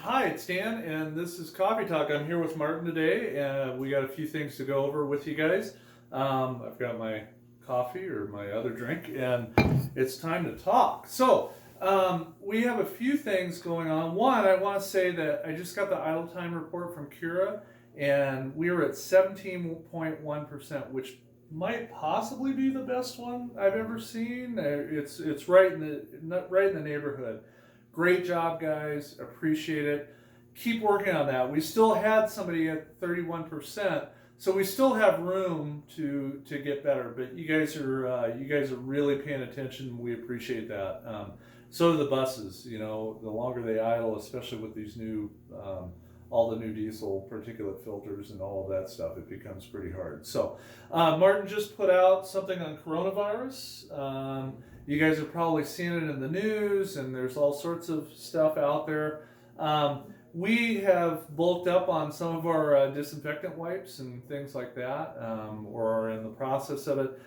Hi, it's Dan, and this is Coffee Talk. I'm here with Martin today, and we got a few things to go over with you guys. I've got my coffee or my other drink, and it's time to talk. We have a few things going on. One, I want to say that I just got the idle time report from Cura, and we were at 17.1%, which might possibly be the best one I've ever seen. It's right in the neighborhood. Great job, guys. Appreciate it. Keep working on that. We still had somebody at 31%, so we still have room to get better. But you guys are really paying attention. We appreciate that. So do the buses. You know, the longer they idle, especially with these new all the new diesel particulate filters and all of that stuff, it becomes pretty hard. So Martin just put out something on coronavirus. You guys have probably seen it in the news, and there's all sorts of stuff out there. We have bulked up on some of our disinfectant wipes and things like that, or are in the process of it.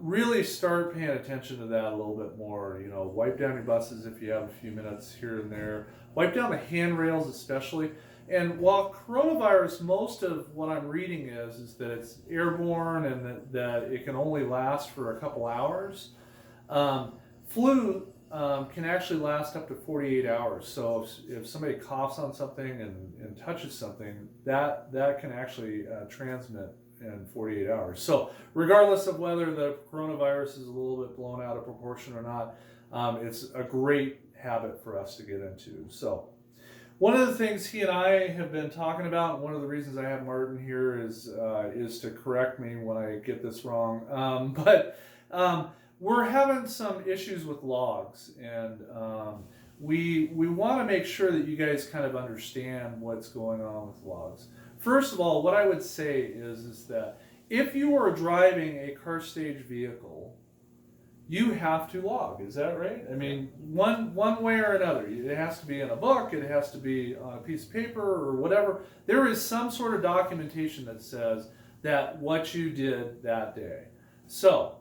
Really start paying attention to that a little bit more. You know, wipe down your buses if you have a few minutes here and there. Wipe down the handrails especially. And while coronavirus, most of what I'm reading is that it's airborne and that it can only last for a couple hours. Flu can actually last up to 48 hours. So if somebody coughs on something and touches something, that can actually transmit in 48 hours. So regardless of whether the coronavirus is a little bit blown out of proportion or not, it's a great habit for us to get into. So one of the things he and I have been talking about, and one of the reasons I have Martin here is to correct me when I get this wrong. We're having some issues with logs, and we want to make sure that you guys kind of understand what's going on with logs. First of all, what I would say is that if you are driving a car stage vehicle, you have to log. Is that right? I mean, one way or another. It has to be in a book, it has to be on a piece of paper or whatever. There is some sort of documentation that says that what you did that day. So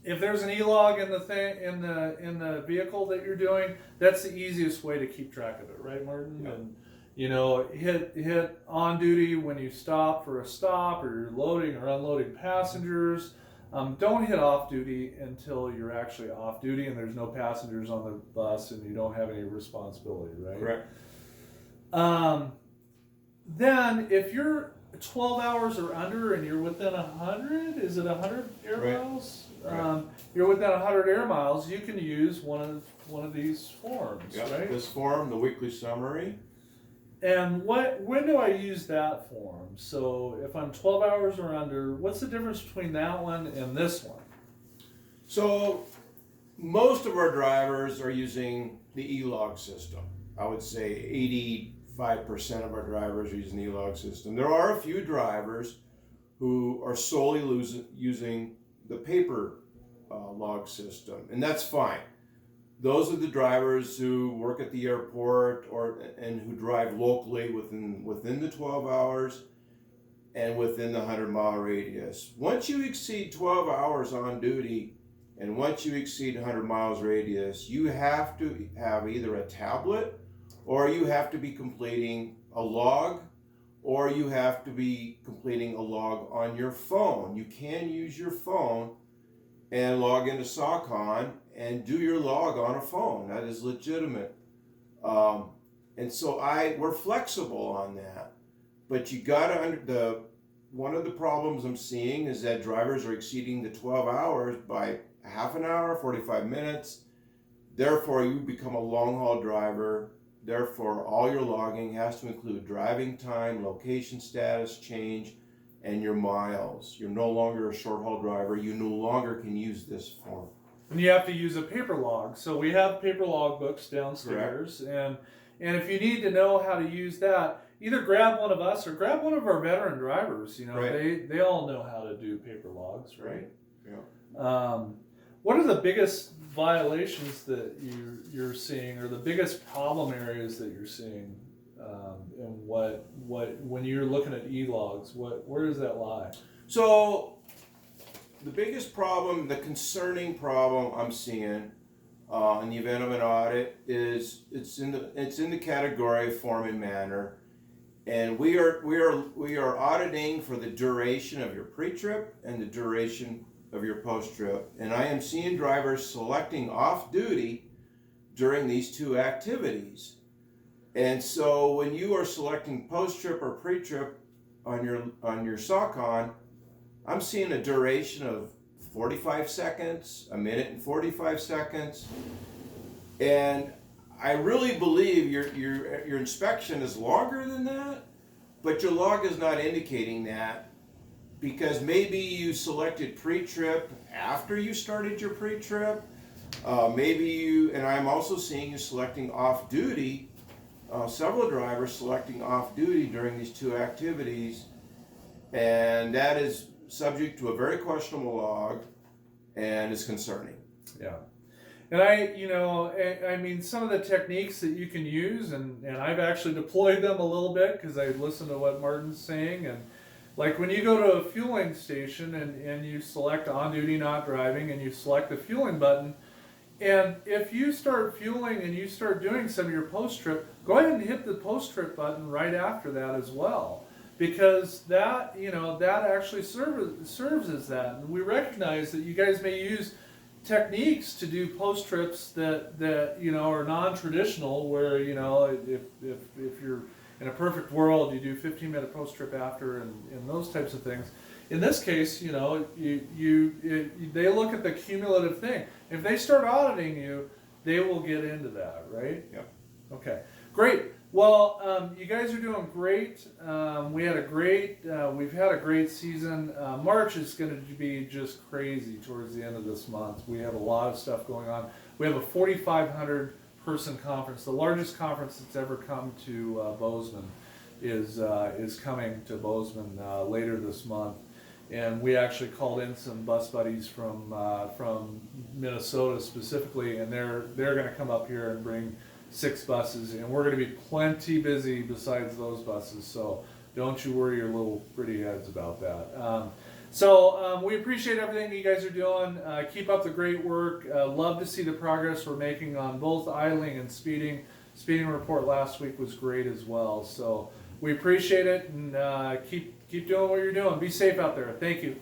if there's an e-log in the vehicle that you're doing, that's the easiest way to keep track of it, right, Martin? Yep. And you know, hit on duty when you stop for a stop, or you're loading or unloading passengers. Don't hit off duty until you're actually off duty and there's no passengers on the bus and you don't have any responsibility, right? Correct. Then if you're 12 hours or under and you're within 100, is it 100 air Right. miles? Right. You're within 100 air miles, you can use one of these forms, Yep. right? This form, the weekly summary. And when do I use that form? So if I'm 12 hours or under, what's the difference between that one and this one? So most of our drivers are using the e-log system. I would say 85% of our drivers are using the e-log system. There are a few drivers who are solely using the paper log system, and that's fine. Those are the drivers who work at the airport and who drive locally within the 12 hours and within the 100-mile radius. Once you exceed 12 hours on duty and once you exceed 100 miles radius, you have to have either a tablet, or you have to be completing a log, or you have to be completing a log on your phone. You can use your phone and log into SOCON and do your log on a phone. That is legitimate. And so we're flexible on that. But you gotta one of the problems I'm seeing is that drivers are exceeding the 12 hours by half an hour, 45 minutes. Therefore, you become a long haul driver. Therefore, all your logging has to include driving time, location status change, and your miles. You're no longer a short haul driver. You no longer can use this form. And you have to use a paper log. So we have paper log books downstairs. And if you need to know how to use that, either grab one of us or grab one of our veteran drivers. You know, Right. they all know how to do paper logs, right? Yeah. What are the biggest violations that you're seeing, or the biggest problem areas that you're seeing, and what when you're looking at e-logs, where does that lie? So the biggest problem, the concerning problem I'm seeing in the event of an audit is it's in the category of form and manner, and we are auditing for the duration of your pre-trip and the duration of your post-trip, and I am seeing drivers selecting off-duty during these two activities. And so when you are selecting post-trip or pre-trip on your SOCON, I'm seeing a duration of 45 seconds, a minute and 45 seconds, and I really believe your inspection is longer than that, but your log is not indicating that, because maybe you selected pre-trip after you started your pre-trip. And I'm also seeing you selecting off-duty, several drivers selecting off-duty during these two activities, and that is subject to a very questionable log and is concerning. Yeah. And I mean, some of the techniques that you can use, and I've actually deployed them a little bit because I listened to what Martin's saying. And like when you go to a fueling station and you select on duty, not driving, and you select the fueling button, and if you start fueling and you start doing some of your post-trip, go ahead and hit the post-trip button right after that as well. Because that actually serves as that. And we recognize that you guys may use techniques to do post trips that are non-traditional, where if you're in a perfect world you do 15-minute post trip after and those types of things. In this case, they look at the cumulative thing. If they start auditing you, they will get into that, right? Yep. Okay, great. Well, you guys are doing great. We've had a great season. March is going to be just crazy towards the end of this month. We have a lot of stuff going on. We have a 4,500 person conference, the largest conference that's ever come to Bozeman, is coming to Bozeman later this month. And we actually called in some bus buddies from Minnesota specifically, and they're going to come up here and bring 6 buses, and we're going to be plenty busy besides those buses, so don't you worry your little pretty heads about that. We appreciate everything you guys are doing. Keep up the great work. Love to see the progress we're making on both idling and speeding. Speeding report last week was great as well, so we appreciate it, and keep doing what you're doing. Be safe out there. Thank you.